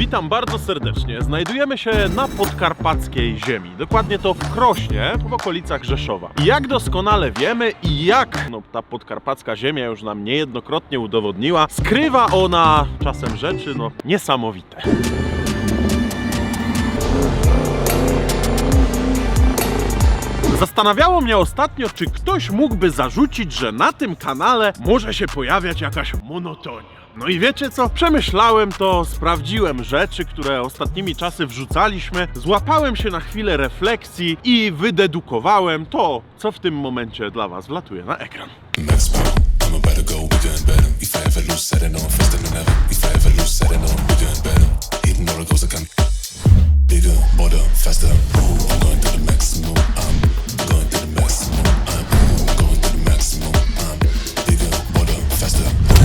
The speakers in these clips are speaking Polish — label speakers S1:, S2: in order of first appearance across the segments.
S1: Witam bardzo serdecznie. Znajdujemy się na podkarpackiej ziemi. Dokładnie to w Krośnie, w okolicach Rzeszowa. I jak doskonale wiemy i jak ta podkarpacka ziemia już nam niejednokrotnie udowodniła, skrywa ona czasem rzeczy niesamowite. Zastanawiało mnie ostatnio, czy ktoś mógłby zarzucić, że na tym kanale może się pojawiać jakaś monotonia. No i wiecie co? Przemyślałem to, sprawdziłem rzeczy, które ostatnimi czasy wrzucaliśmy, złapałem się na chwilę refleksji i wydedukowałem to, co w tym momencie dla was wlatuje na ekran.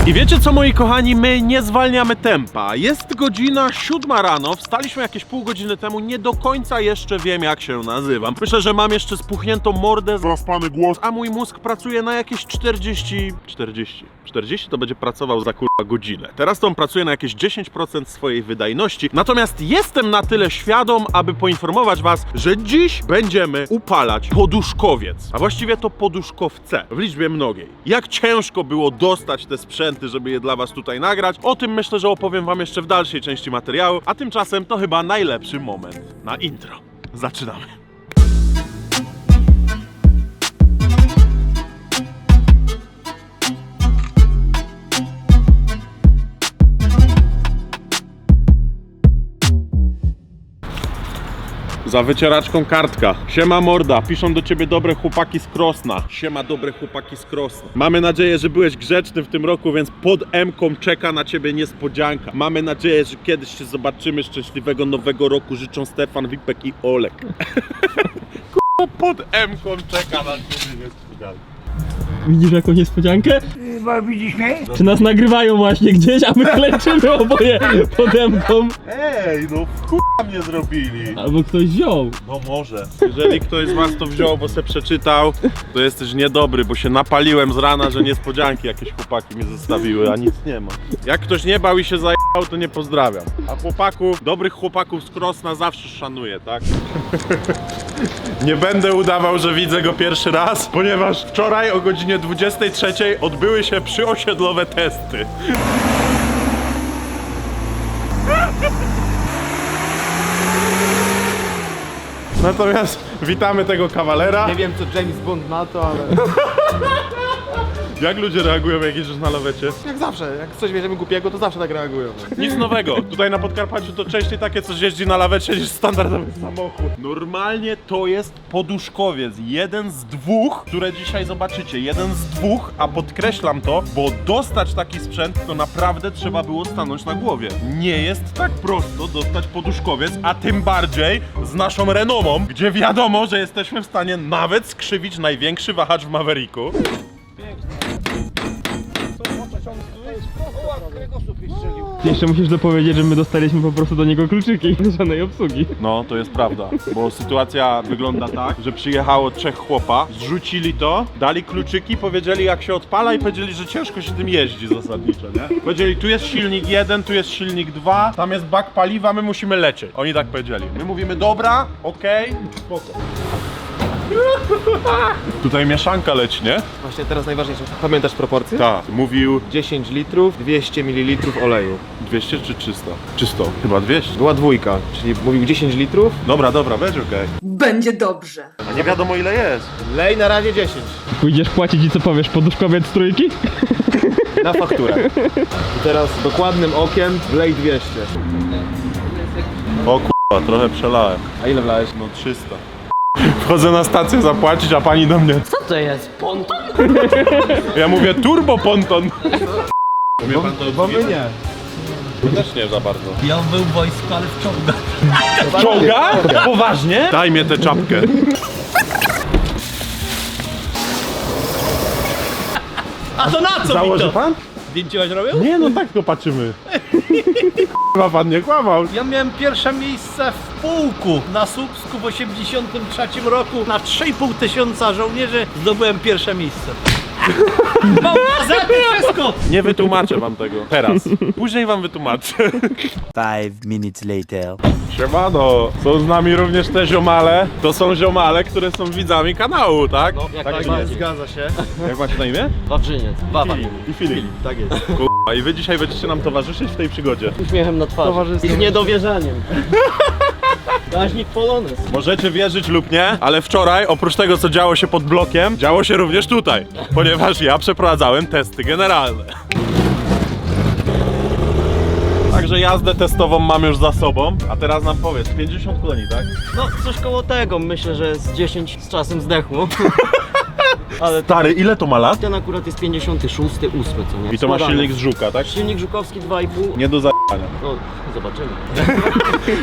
S1: I wiecie co, moi kochani, my nie zwalniamy tempa. Jest godzina 7 rano, wstaliśmy jakieś pół godziny temu, nie do końca jeszcze wiem, jak się nazywam. Myślę, że mam jeszcze spuchniętą mordę, zaspany głos, a mój mózg pracuje na jakieś 40 to będzie pracował za godzinę. Teraz to on pracuje na jakieś 10% swojej wydajności. Natomiast jestem na tyle świadom, aby poinformować was, że dziś będziemy upalać poduszkowiec, a właściwie to poduszkowce w liczbie mnogiej. Jak ciężko było dostać te sprzęty, żeby je dla was tutaj nagrać, o tym myślę, że opowiem wam jeszcze w dalszej części materiału, a tymczasem to chyba najlepszy moment na intro. Zaczynamy. Za wycieraczką kartka. Siema morda, piszą do ciebie dobre chłopaki z Krosna. Siema dobre chłopaki z Krosna. Mamy nadzieję, że byłeś grzeczny w tym roku, więc pod M-ką czeka na ciebie niespodzianka. Mamy nadzieję, że kiedyś się zobaczymy. Szczęśliwego nowego roku życzą Stefan, Wipek i Olek. Kurwa, pod M-ką czeka na ciebie niespodzianka.
S2: Widzisz jakąś niespodziankę?
S3: Widzisz mnie?
S2: Czy nas nagrywają właśnie gdzieś, a my klęczymy oboje pod M-ką?
S1: Ej, kurwa mnie zrobili.
S2: Albo ktoś wziął.
S1: No może. Jeżeli ktoś z was to wziął, bo se przeczytał, to jesteś niedobry, bo się napaliłem z rana, że niespodzianki jakieś chłopaki mi zostawiły, a nic nie ma. Jak ktoś nie bał i się zajebał, to nie pozdrawiam. A chłopaków, dobrych chłopaków z Krosna zawsze szanuję, tak? Nie będę udawał, że widzę go pierwszy raz, ponieważ wczoraj o godzinie 23 odbyły się przyosiedlowe testy. Natomiast witamy tego kawalera.
S3: Nie wiem co James Bond na to, ale...
S1: Jak ludzie reagują, jak jedziesz na lawecie?
S3: Jak zawsze, jak coś bierzemy głupiego, to zawsze tak reagują.
S1: Nic nowego. Tutaj na Podkarpaciu to częściej takie coś jeździ na lawecie niż standardowy samochód. Normalnie to jest poduszkowiec. Jeden z dwóch, które dzisiaj zobaczycie. Jeden z dwóch, a podkreślam to, bo dostać taki sprzęt to naprawdę trzeba było stanąć na głowie. Nie jest tak prosto dostać poduszkowiec, a tym bardziej z naszą renomą, gdzie wiadomo, że jesteśmy w stanie nawet skrzywić największy wahacz w Mavericku.
S2: Jeszcze musisz dopowiedzieć, że my dostaliśmy po prostu do niego kluczyki, żadnej obsługi.
S1: No, to jest prawda, bo sytuacja wygląda tak, że przyjechało 3 chłopa, zrzucili to, dali kluczyki, powiedzieli jak się odpala i powiedzieli, że ciężko się tym jeździ zasadniczo, nie? Powiedzieli, tu jest silnik 1, tu jest silnik 2, tam jest bak paliwa, my musimy lecieć. Oni tak powiedzieli. My mówimy, dobra, okej, spoko. Tutaj mieszanka leci, nie?
S3: Właśnie teraz najważniejsze. Pamiętasz proporcje?
S1: Tak, mówił
S3: 10 litrów, 200 ml oleju.
S1: 200 czy 300? 300, chyba 200.
S3: Była dwójka, czyli mówił 10 litrów,
S1: Dobra, będzie okej.
S4: Będzie dobrze.
S1: A nie wiadomo ile jest.
S3: lej na razie 10.
S2: Pójdziesz płacić i co powiesz, poduszkowiec z trójki?
S3: Na fakturę. I teraz dokładnym okiem wlej 200.
S1: O kurwa, trochę przelałem.
S3: A ile wlałeś?
S1: No 300. Wchodzę na stację zapłacić, a pani do mnie.
S4: Co to jest? Ponton?
S1: Ja mówię turbo ponton. Umie pan to
S3: Bo my nie.
S1: też nie za bardzo.
S5: Ja był w wojsku, ale w czołgach.
S1: Czołga? Poważnie? Daj mnie tę czapkę.
S5: A to na co mi
S1: Założy
S5: to?
S1: pan?
S5: Zdjęcioś robił?
S1: Nie, no tak to patrzymy. Chyba pan nie kłamał.
S5: Ja miałem pierwsze miejsce w pułku na Słupsku w 83 roku. Na 3,5 tysiąca żołnierzy zdobyłem pierwsze miejsce. Zabij wszystko!
S1: Nie wytłumaczę wam tego. Teraz. Później wam wytłumaczę.
S6: 5 minutes later.
S1: Siemano, są z nami również te ziomale. To są ziomale, które są widzami kanału, tak?
S5: Jak
S1: tak
S5: najbardziej.
S3: Zgadza się.
S1: Jak macie na imię?
S5: Wawrzyniec. Wawa.
S1: I Filip.
S3: Tak jest.
S1: Kurwa, i wy dzisiaj będziecie nam towarzyszyć w tej przygodzie.
S5: Uśmiechem na twarzy. I z niedowierzaniem. Gaźnik Polones.
S1: Możecie wierzyć lub nie, ale wczoraj, oprócz tego co działo się pod blokiem, działo się również tutaj, ponieważ ja przeprowadzałem testy generalne. Także jazdę testową mam już za sobą, a teraz nam powiedz, 50 koni, tak?
S5: No coś koło tego, myślę, że z 10 z czasem zdechło. Ale
S1: Stary, ile to ma lat?
S5: ten akurat jest 56, 8, co nie?
S1: I to ma
S5: Składany.
S1: silnik z Żuka, tak?
S5: Silnik Żukowski 2,5.
S1: Nie do zajebania.
S5: No, zobaczymy.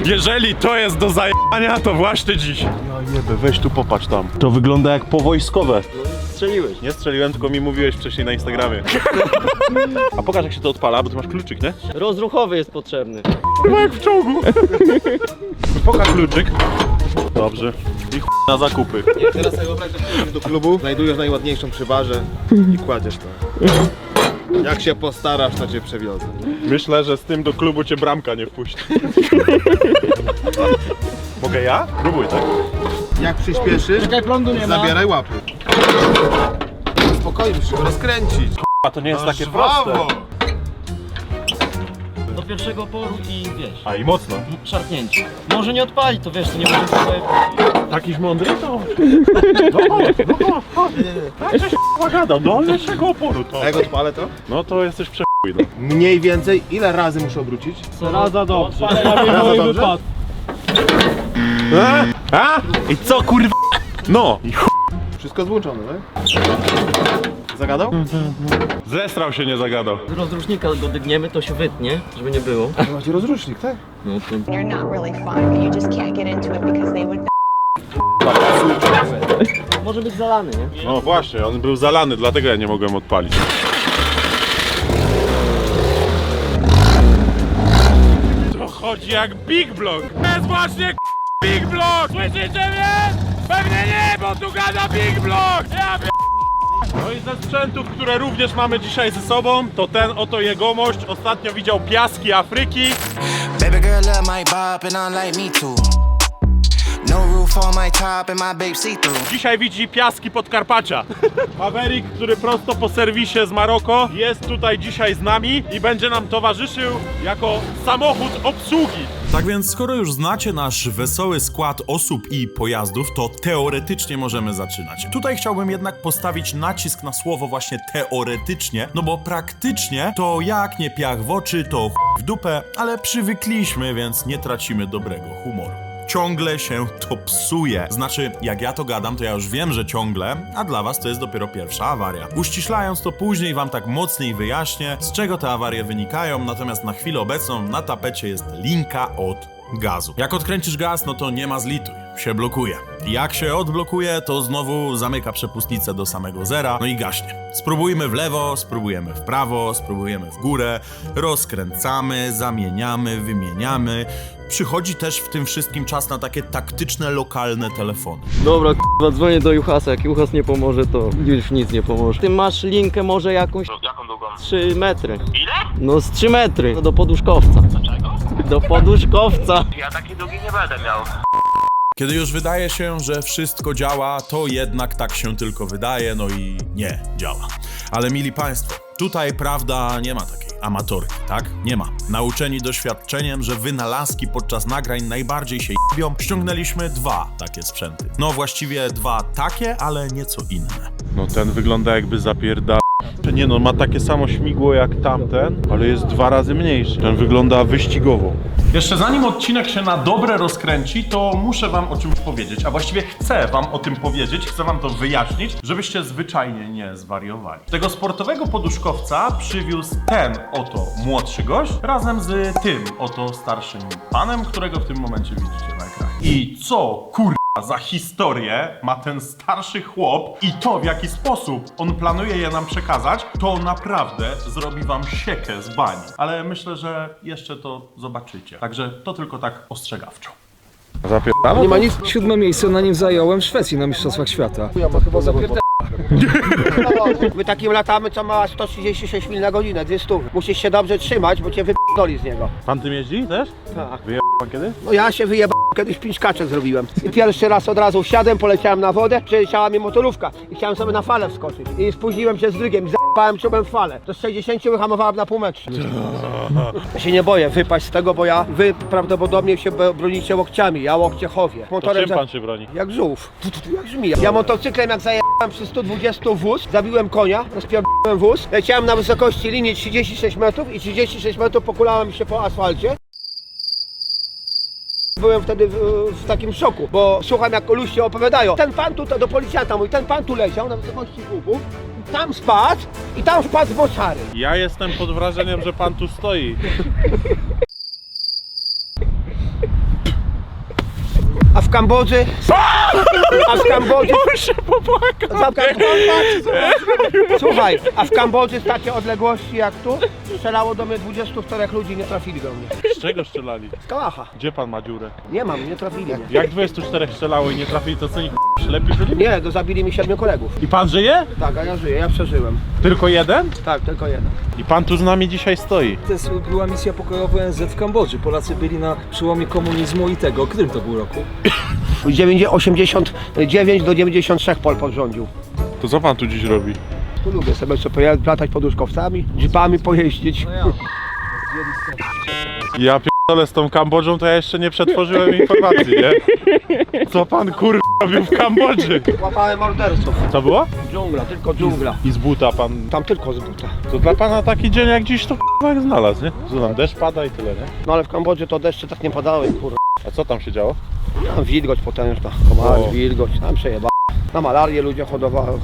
S1: Jeżeli to jest do zajebania, to właśnie dziś. Ja jebę, weź tu popatrz tam. To wygląda jak powojskowe.
S5: No i strzeliłeś.
S1: Nie strzeliłem, tylko mi mówiłeś wcześniej na Instagramie. A pokaż jak się to odpala, bo ty masz kluczyk, nie?
S5: Rozruchowy jest potrzebny.
S1: Chyba jak w czołgu. Pokaż kluczyk. Dobrze. I na zakupy.
S3: Teraz sobie wyobraź, że przychodzisz do klubu, znajdujesz najładniejszą przy barze i kładziesz to. Jak się postarasz, to cię przewiozę.
S1: Myślę, że z tym do klubu cię bramka nie wpuści. Mogę ja? Próbuj, tak?
S3: Jak przyspieszysz,
S5: Czekaj, prądu nie ma.
S3: zabieraj łapy. Spokojnie, musisz go rozkręcić.
S1: A to nie jest takie proste.
S5: Do pierwszego oporu i wiesz,
S1: A i mocno.
S5: szarpnięcie. Może nie odpali, to wiesz, to nie będzie sobie...
S1: Takiś mądry to. No, gadał, do lepszego oporu to.
S3: A jak odpalę to?
S1: No to jesteś przechuj, no.
S3: Mniej więcej, ile razy muszę obrócić?
S5: Raza dobrze.
S3: Raza dobrze?
S1: A? I co kurwa? No. I
S3: Wszystko złączone, tak? Zagadał?
S1: Zesrał się, nie zagadał.
S5: Z rozrusznika go dygniemy, to się wytnie, żeby nie było.
S3: Macie rozrusznik, tak?
S5: No to...
S7: They're not really fun, but you just can't get into it because they would
S5: Może być zalany, nie?
S1: No właśnie, on był zalany, dlatego ja nie mogłem odpalić. To chodzi jak Big Block. To jest właśnie Big Block! Słyszycie mnie? Pewnie nie, bo tu gada Big Block! Ja No i ze sprzętów, które również mamy dzisiaj ze sobą, to ten oto jegomość ostatnio widział piaski Afryki.
S8: Baby girl love my bop and I like me too. No roof on my top and my babe see through.
S1: Dzisiaj widzi piaski Podkarpacia. Maverick, który prosto po serwisie z Maroko, jest tutaj dzisiaj z nami i będzie nam towarzyszył jako samochód obsługi.
S9: Tak więc skoro już znacie nasz wesoły skład osób i pojazdów, to teoretycznie możemy zaczynać. Tutaj chciałbym jednak postawić nacisk na słowo właśnie teoretycznie, no bo praktycznie to jak nie piach w oczy, to chuj w dupę, ale przywykliśmy, więc nie tracimy dobrego humoru. Ciągle się to psuje. Znaczy, jak ja to gadam, to ja już wiem, że ciągle, a dla was to jest dopiero pierwsza awaria. Uściślając to później wam tak mocniej wyjaśnię, z czego te awarie wynikają, natomiast na chwilę obecną na tapecie jest linka od gazu. Jak odkręcisz gaz, no to nie ma zlituj, się blokuje. Jak się odblokuje, to znowu zamyka przepustnicę do samego zera, no i gaśnie. Spróbujmy w lewo, spróbujemy w prawo, spróbujemy w górę, rozkręcamy, zamieniamy, wymieniamy. Przychodzi też w tym wszystkim czas na takie taktyczne, lokalne telefony.
S5: Dobra, k***a, dzwonię do Juhasa, jak Juhas nie pomoże, to już nic nie pomoże. Ty masz linkę może jakąś?
S10: Jaką długą?
S5: 3 metry.
S10: Ile?
S5: No z 3 metry. No do poduszkowca.
S10: Dlaczego?
S5: Do poduszkowca.
S10: Ja takiej długiej nie będę miał.
S9: Kiedy już wydaje się, że wszystko działa, to jednak tak się tylko wydaje, no i nie działa. Ale mili państwo, tutaj prawda nie ma takiej amatorki, tak? Nie ma. Nauczeni doświadczeniem, że wynalazki podczas nagrań najbardziej się jebią, ściągnęliśmy 2 takie sprzęty. No właściwie 2 takie, ale nieco inne.
S1: No ten wygląda jakby zapierdał. Nie no, ma takie samo śmigło jak tamten, ale jest 2 razy mniejszy. Ten wygląda wyścigowo. Jeszcze zanim odcinek się na dobre rozkręci, to muszę wam o czymś powiedzieć, a właściwie chcę wam o tym powiedzieć, chcę wam to wyjaśnić, żebyście zwyczajnie nie zwariowali. Tego sportowego poduszkowca przywiózł ten oto młodszy gość razem z tym oto starszym panem, którego w tym momencie widzicie na ekranie. I co za historię ma ten starszy chłop i to, w jaki sposób on planuje je nam przekazać, to naprawdę zrobi wam siekę z bani. Ale myślę, że jeszcze to zobaczycie. Także to tylko tak ostrzegawczo.
S11: Nie ma nic. 7. miejsce na nim zająłem w Szwecji na Mistrzostwach Świata. Ja ma chyba zapierdolę.
S10: My takim latamy, co ma 136 mil na godzinę, 200. Musisz się dobrze trzymać, bo cię wyp***oli z niego.
S1: Pan tym jeździ też?
S10: Tak.
S1: Wyjebał pan kiedy?
S10: No ja się wyjebałem, kiedyś 5 kaczek zrobiłem. I pierwszy raz od razu wsiadłem, poleciałem na wodę, przeleciała mi motorówka i chciałem sobie na falę wskoczyć. I spóźniłem się z drugiem, z***ałem czubem w falę. Do 60 wyhamowałem na pół metrze. Ja się nie boję wypaść z tego, bo wy prawdopodobnie się bronicie łokciami, ja łokcie chowię.
S1: To czym pan się broni?
S10: Jak żółw, jak żmija. Ja motocyklem jak zajechałem przy 120 wóz, zabiłem konia, rozpierdoliłem wóz, leciałem na wysokości linii 36 metrów i 36 metrów pokulałem się po asfalcie. Byłem wtedy w takim szoku, bo słucham jak ludzie opowiadają. Ten pan tu, do policjanta mówi, ten pan tu leciał na wysokości łuku, tam spadł i tam wpadł z moczary.
S1: Ja jestem pod wrażeniem, że pan tu stoi.
S10: A w Kambodży... A w Kambodży...
S1: się popłakał.
S10: Słuchaj, a w Kambodży z takiej odległości jak tu strzelało do mnie 24 ludzi, nie trafili do mnie.
S1: Z czego strzelali?
S10: Z kałacha.
S1: Gdzie pan ma dziurę?
S10: Nie mam, nie trafili mnie.
S1: Jak 24 strzelało i nie trafili, to co nikt ślepi byli?
S10: Nie, zabili mi 7 kolegów.
S1: I pan żyje?
S10: Tak, a ja żyję, ja przeżyłem.
S1: Tylko jeden?
S10: Tak, tylko jeden.
S1: I pan tu z nami dzisiaj stoi.
S11: To była misja pokojowa ONZ w Kambodży. Polacy byli na przełomie komunizmu i tego. O którym to był roku?
S10: 89 do 93 Pol rządził.
S1: To co pan tu dziś robi?
S10: Tu lubię sobie co latać poduszkowcami, jeepami pojeździć.
S1: Ja pierdolę z tą Kambodżą, to ja jeszcze nie przetworzyłem informacji, nie? Co pan robił w Kambodży?
S10: Łapałem morderców.
S1: Co było?
S10: Dżungla, tylko dżungla.
S1: I z buta pan...
S10: Tam tylko z buta.
S1: To dla pana taki dzień jak dziś to jak znalazł, nie? Co tam, deszcz pada i tyle, nie?
S10: No ale w Kambodży to deszcze tak nie padały, kurwa.
S1: A co tam się działo?
S10: Tam wilgoć potężna, komary,
S1: O.
S10: wilgoć, tam przejeba. Na malarię ludzie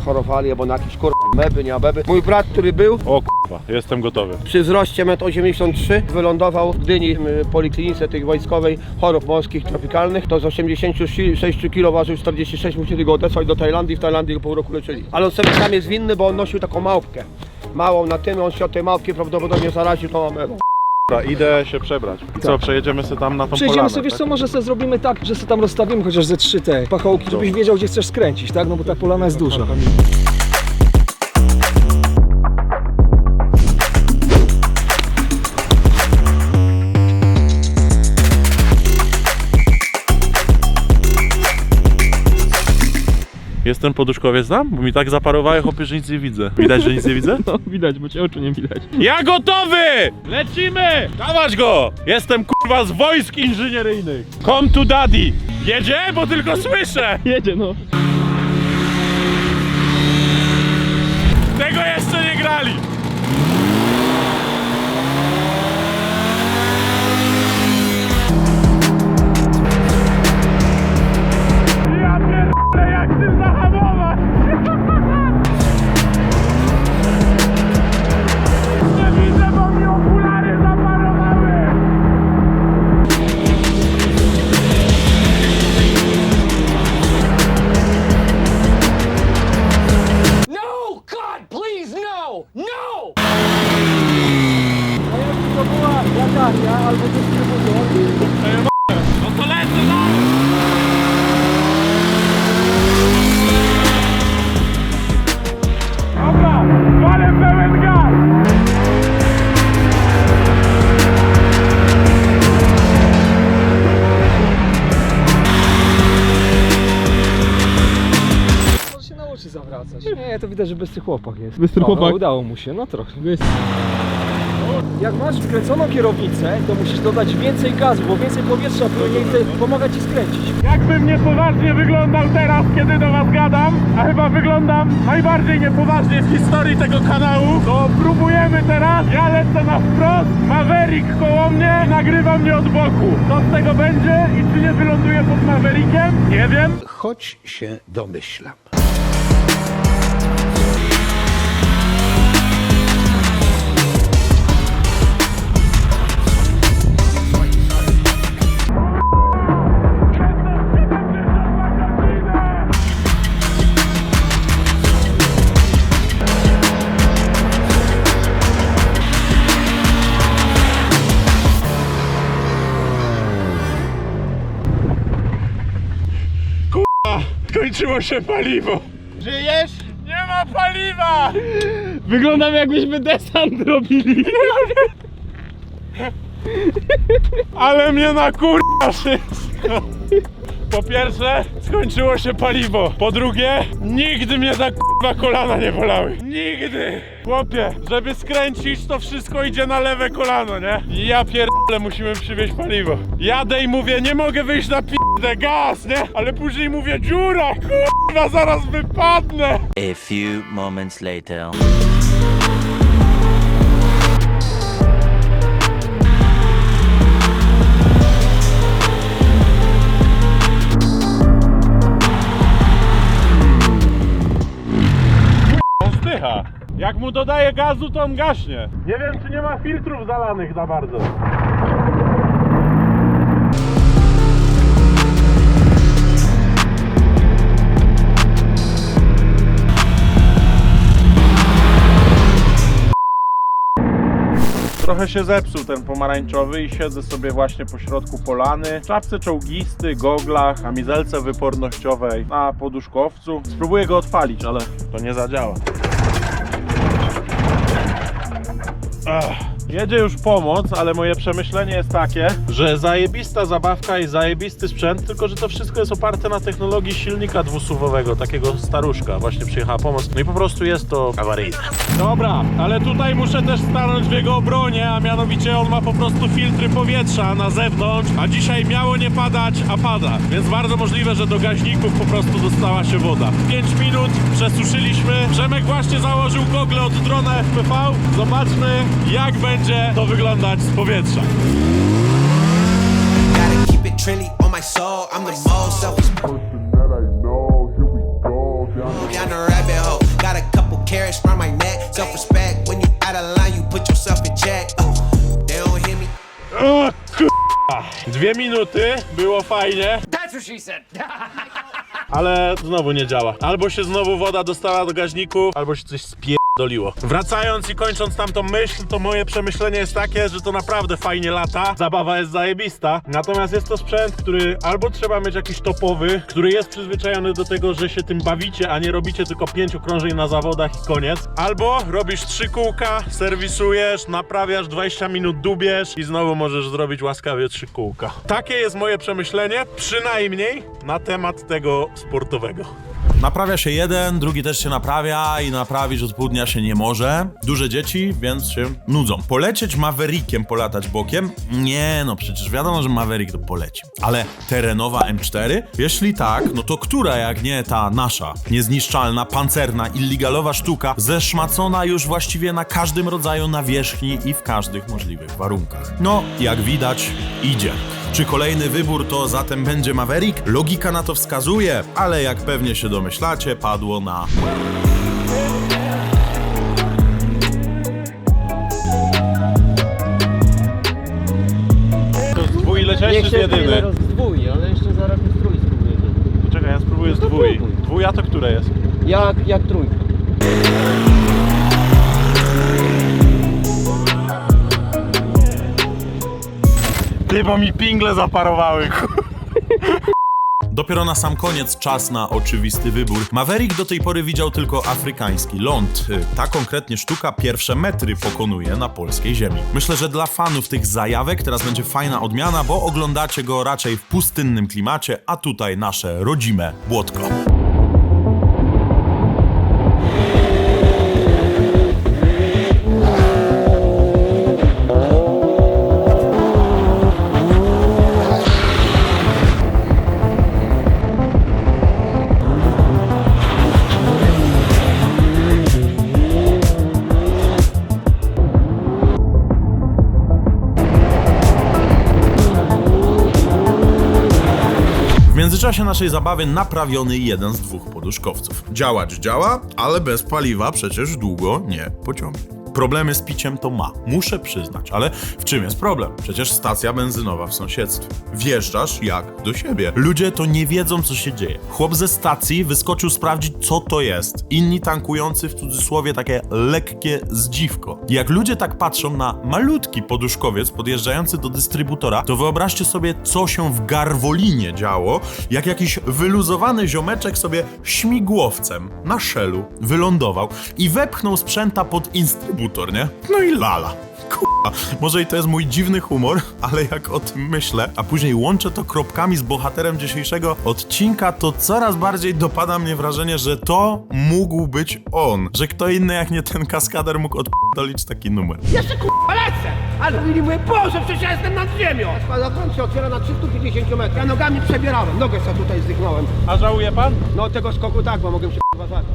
S10: chorowali, albo na jakieś meby, nie meby. Mój brat, który był
S1: O jestem gotowy.
S10: przy wzroście 1,83 m, wylądował w Gdyni, w poliklinice tej wojskowej chorób morskich tropikalnych. To z 86 kg ważył 46, musieli go odesłać do Tajlandii, w Tajlandii go pół roku leczyli. Ale on sobie sam jest winny, bo on nosił taką małpkę. Małą na tym, on się od tej małpki prawdopodobnie zaraził tą amerą.
S1: Dobra, idę się przebrać. I co, przejedziemy sobie tam na tą
S11: Przejdziemy
S1: polanę,
S11: sobie, wiesz
S1: tak?
S11: co, może sobie zrobimy tak, że sobie tam rozstawimy chociaż ze 3 te pachołki, żebyś wiedział, gdzie chcesz skręcić, tak? No bo ta polana jest duża.
S1: Jestem poduszkowiec tam? Bo mi tak zaparowały chłopie, że nic nie widzę. Widać, że nic nie widzę?
S2: No widać, bo cię oczu nie widać.
S1: Ja gotowy! Lecimy! Dawać go! Jestem kurwa z wojsk inżynieryjnych. Come to daddy! Jedzie? Bo tylko słyszę!
S2: Jedzie no.
S1: Tego jeszcze nie grali! Ja pierdolę, jak ty zahamować! Nie widzę, bo mi okulary zaparowały!
S4: No! God, please, no! No!
S11: To była latarnia albo dystrybutor.
S1: No to lecę na... Dobra, walę pełen gaz!
S11: Może się nauczy zawracać. Nie, to widać, że bystry chłopak jest.
S2: Bystry
S11: O,
S2: chłopak.
S11: No, udało mu się, no trochę. Jak masz wkręconą kierownicę, to musisz dodać więcej gazu, bo więcej powietrza płynie i wtedy pomaga ci skręcić.
S1: Jakbym niepoważnie wyglądał teraz, kiedy do was gadam, a chyba wyglądam najbardziej niepoważnie w historii tego kanału, to próbujemy teraz, ja lecę na wprost, Maverick koło mnie i nagrywa mnie od boku. Co z tego będzie i czy nie wyląduję pod Maverickiem? Nie wiem.
S12: Choć się domyślam.
S1: Skończyło się paliwo.
S10: Żyjesz?
S1: Nie ma ma paliwa!
S2: Wyglądam jakbyśmy desant robili.
S1: Ale mnie nakurwa wszystko. Po pierwsze, skończyło się paliwo. Po drugie, nigdy mnie tak kurwa kolana nie bolały. Nigdy! Chłopie, żeby skręcić, to wszystko idzie na lewe kolano, nie? I ja pierdolę, musimy przywieźć paliwo. Jadę i mówię, nie mogę wyjść na p***ę, gaz, nie? Ale później mówię, dziura, kurwa, zaraz wypadnę.
S6: A few moments later.
S1: Zdycha. Jak mu dodaje gazu, to on gaśnie. Nie wiem, czy nie ma filtrów zalanych za bardzo. Trochę się zepsuł ten pomarańczowy i siedzę sobie właśnie po środku polany. W czapce czołgisty, goglach, kamizelce wypornościowej, na poduszkowcu. Spróbuję go odpalić, ale to nie zadziała. Jedzie już pomoc, ale moje przemyślenie jest takie, że zajebista zabawka i zajebisty sprzęt, tylko że to wszystko jest oparte na technologii silnika dwusuwowego, takiego staruszka. Właśnie przyjechała pomoc, no i po prostu jest to awaryjne. Dobra, ale tutaj muszę też stanąć w jego obronie, a mianowicie on ma po prostu filtry powietrza na zewnątrz, a dzisiaj miało nie padać, a pada. Więc bardzo możliwe, że do gaźników po prostu dostała się woda. 5 minut przesuszyliśmy. Przemek właśnie założył gogle od drona FPV. Zobaczmy, jak będzie to wyglądać z powietrza.
S8: Gotta keep it trendy on my soul. I'm the most selfish person that I know. Here we go down the rabbit hole. Got a couple carrots around my neck. Self-respect when you out of line, you put yourself in check. They don't hear me.
S1: O k***a. 2 minuty, było fajnie.
S4: That's what she said.
S1: Ale znowu nie działa. Albo się znowu woda dostała do gaźniku, albo się coś spierdoliło. Wracając i kończąc tamtą myśl, to moje przemyślenie jest takie, że to naprawdę fajnie lata. Zabawa jest zajebista. Natomiast jest to sprzęt, który albo trzeba mieć jakiś topowy, który jest przyzwyczajony do tego, że się tym bawicie, a nie robicie tylko 5 okrążeń na zawodach i koniec. Albo robisz 3 kółka, serwisujesz, naprawiasz, 20 minut dubiesz i znowu możesz zrobić łaskawie 3 kółka. Takie jest moje przemyślenie, przynajmniej na temat tego sportowego.
S9: Naprawia się jeden, drugi też się naprawia i naprawić od pół dnia się nie może. Duże dzieci, więc się nudzą. Polecieć Maverickiem, polatać bokiem? Nie, no przecież wiadomo, że Maverick to poleci. Ale terenowa M4? Jeśli tak, no to która jak nie ta nasza, niezniszczalna, pancerna, illegalowa sztuka, zeszmacona już właściwie na każdym rodzaju nawierzchni i w każdych możliwych warunkach. No, jak widać, idzie. Czy kolejny wybór to zatem będzie Maverick? Logika na to wskazuje, ale jak pewnie się domyślacie, padło na...
S1: To z dwój leciałeś czy z jedyny?
S5: Rozdwój, ale jeszcze zaraz mi strój spróbuję.
S1: Czekaj, ja spróbuję z dwój. Dwója to które jest?
S5: Jak trójka.
S1: Ty, bo mi pingle zaparowały.
S9: Dopiero na sam koniec czas na oczywisty wybór. Maverick do tej pory widział tylko afrykański ląd. Ta konkretnie sztuka pierwsze metry pokonuje na polskiej ziemi. Myślę, że dla fanów tych zajawek teraz będzie fajna odmiana, bo oglądacie go raczej w pustynnym klimacie, a tutaj nasze rodzime błotko. W międzyczasie naszej zabawy naprawiony jeden z 2 poduszkowców. Działać działa, ale bez paliwa przecież długo nie pociągnie. Problemy z piciem to ma, muszę przyznać, ale w czym jest problem? Przecież stacja benzynowa w sąsiedztwie. Wjeżdżasz jak do siebie. Ludzie to nie wiedzą, co się dzieje. Chłop ze stacji wyskoczył sprawdzić, co to jest. Inni tankujący, w cudzysłowie, takie lekkie zdziwko. Jak ludzie tak patrzą na malutki poduszkowiec podjeżdżający do dystrybutora, to wyobraźcie sobie, co się w Garwolinie działo, jak jakiś wyluzowany ziomeczek sobie śmigłowcem na Shellu wylądował i wepchnął sprzęta pod instrybutor, nie? No i lala. Może i to jest mój dziwny humor, ale jak o tym myślę, a później łączę to kropkami z bohaterem dzisiejszego odcinka, to coraz bardziej dopada mnie wrażenie, że to mógł być on. Że kto inny jak nie ten kaskader mógł odp***olić taki numer.
S10: Jeszcze lecę! Ale mówili, mówię, Boże, przecież ja jestem nad ziemią! Składam się otwiera na 350 metrów. Ja nogami przebierałem, nogę sobie tutaj zdychnąłem.
S1: A żałuje pan?
S10: No tego skoku tak, bo mogłem się zabić.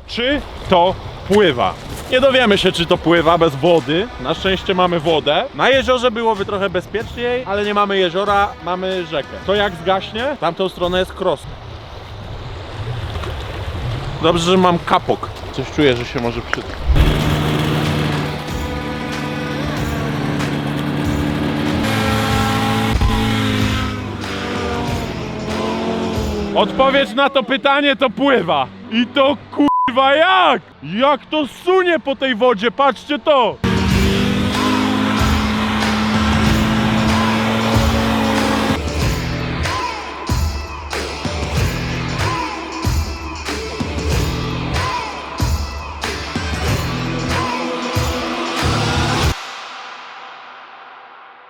S1: Czy to pływa? Nie dowiemy się, czy to pływa bez wody. Na szczęście mamy wodę. Na jeziorze byłoby trochę bezpieczniej, ale nie mamy jeziora, mamy rzekę. To jak zgaśnie, tamtą stronę jest cross. Dobrze, że mam kapok. Coś czuję, że się może przydać. Odpowiedź na to pytanie to pływa. I to kurwa jak? Jak to sunie po tej wodzie, patrzcie to!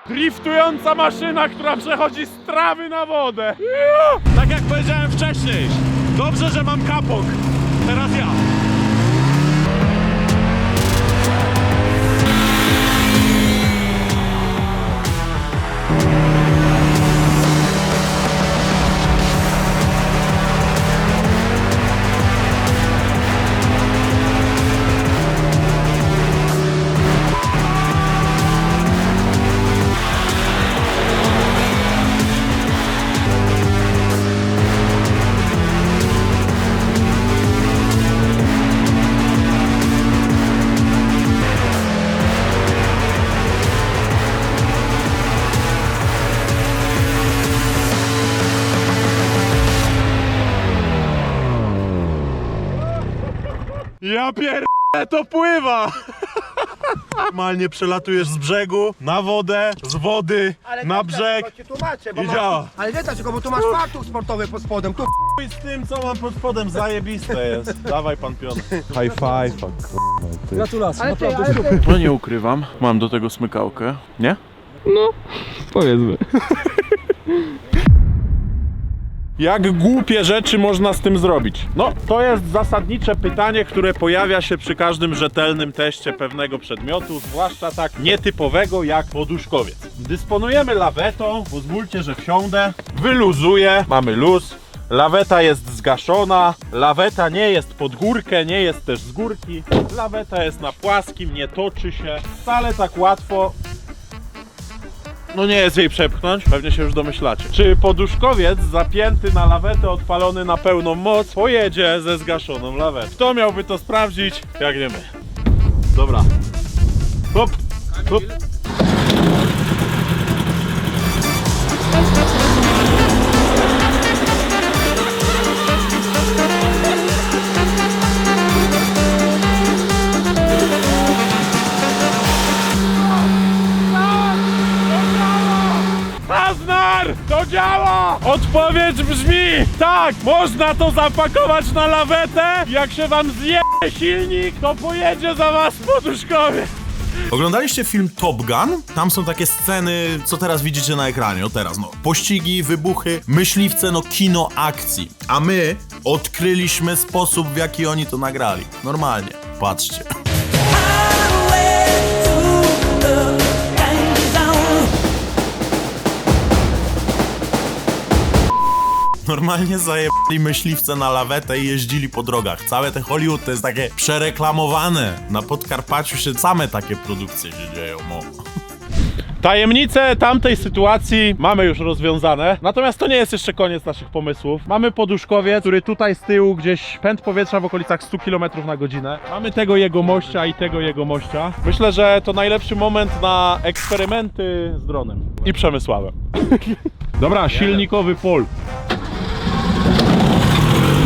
S1: Driftująca maszyna, która przechodzi z trawy na wodę. Tak jak powiedziałem wcześniej, dobrze, że mam kapok. Teraz ja. Ja pierdolę, to pływa! Normalnie przelatujesz z brzegu na wodę, z wody na brzeg
S10: Ci tłumaczę, bo
S1: i działa.
S10: masz, ale wiesz dlaczego, bo tu masz fartuch sportowy pod spodem. Tu
S1: I z tym, co mam pod spodem, zajebiste jest. Dawaj pan pion. High five.
S11: Gratulacje, naprawdę super.
S1: No nie ukrywam, mam do tego smykałkę. Nie?
S2: No, powiedzmy.
S1: Jak głupie rzeczy można z tym zrobić? No, to jest zasadnicze pytanie, które pojawia się przy każdym rzetelnym teście pewnego przedmiotu, zwłaszcza tak nietypowego jak poduszkowiec. Dysponujemy lawetą, pozwólcie, że wsiądę, wyluzuję, mamy luz. Laweta jest zgaszona, laweta nie jest pod górkę, nie jest też z górki. Laweta jest na płaskim, nie toczy się, wcale tak łatwo. No nie jest jej przepchnąć, pewnie się już domyślacie. Czy poduszkowiec zapięty na lawetę, odpalony na pełną moc, pojedzie ze zgaszoną lawetą? Kto miałby to sprawdzić, jak nie my? Dobra. Hop, hop. Aznar! To działa! Odpowiedź brzmi tak! Można to zapakować na lawetę. Jak się wam zje silnik, to pojedzie za was poduszkowiec.
S9: Oglądaliście film Top Gun? Tam są takie sceny, co teraz widzicie na ekranie. O teraz, no. Pościgi, wybuchy, myśliwce, no kino akcji. A my odkryliśmy sposób, w jaki oni to nagrali. Normalnie. Patrzcie. Normalnie zajebali myśliwce na lawetę i jeździli po drogach. Całe te Hollywood to jest takie przereklamowane. Na Podkarpaciu się same takie produkcje się dzieją. No.
S1: Tajemnice tamtej sytuacji mamy już rozwiązane, natomiast to nie jest jeszcze koniec naszych pomysłów. Mamy poduszkowiec, który tutaj z tyłu gdzieś pęd powietrza w okolicach 100 km na godzinę. Mamy tego jegomościa i tego jegomościa. Myślę, że to najlepszy moment na eksperymenty z dronem i Przemysławem. Dobra, silnikowy pol.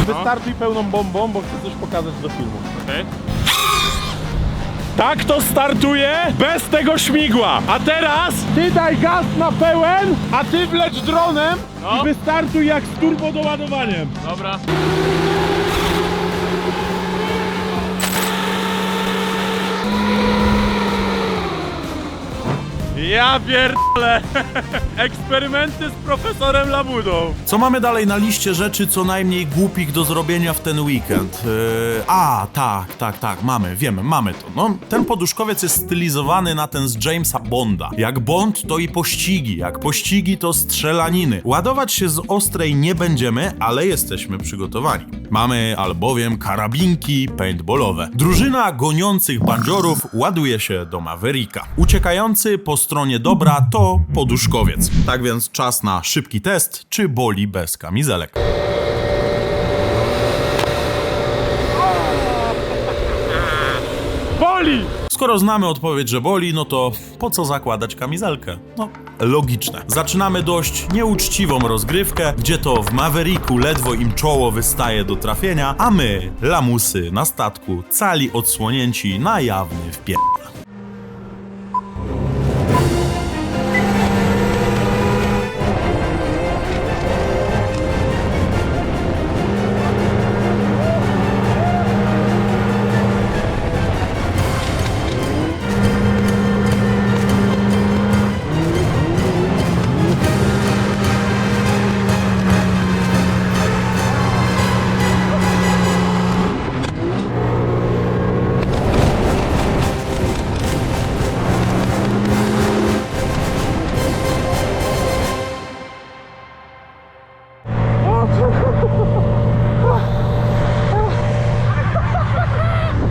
S1: Wystarczy pełną bombą, bo chcę coś pokazać do filmu. Okay. Tak to startuje bez tego śmigła. A teraz ty daj gaz na pełen, a ty wleć dronem i wystartuj jak z turbo doładowaniem. Dobra. Ja pierdolę. Eksperymenty z profesorem Labudą.
S9: Co mamy dalej na liście rzeczy co najmniej głupich do zrobienia w ten weekend? Tak, mamy to. No, ten poduszkowiec jest stylizowany na ten z Jamesa Bonda. Jak Bond to i pościgi, jak pościgi to strzelaniny. Ładować się z ostrej nie będziemy, ale jesteśmy przygotowani. Mamy albowiem karabinki paintballowe. Drużyna goniących bandziorów ładuje się do Mavericka. Uciekający po stronie dobra to poduszkowiec. Tak więc czas na szybki test, czy boli bez kamizelek.
S1: Boli!
S9: Skoro znamy odpowiedź, że boli, no to po co zakładać kamizelkę? No, logiczne. Zaczynamy dość nieuczciwą rozgrywkę, gdzie to w Mavericku ledwo im czoło wystaje do trafienia, a my, lamusy na statku, cali odsłonięci na jawny wpier...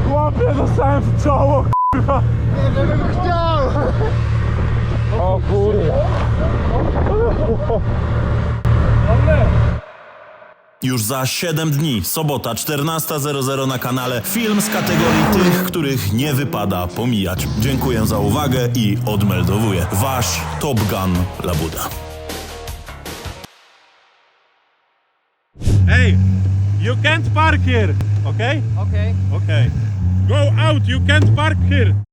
S1: Łapie, dostałem w czoło, kurwa.
S3: Nie, żebym chciał!
S1: O kurwa.
S9: Już za 7 dni, sobota 14:00 na kanale, film z kategorii tych, których nie wypada pomijać. Dziękuję za uwagę i odmeldowuję. Wasz Top Gun Labuda.
S1: Hey, you can't park here, okay?
S5: Okej.
S1: Okay. Go out, you can't park here.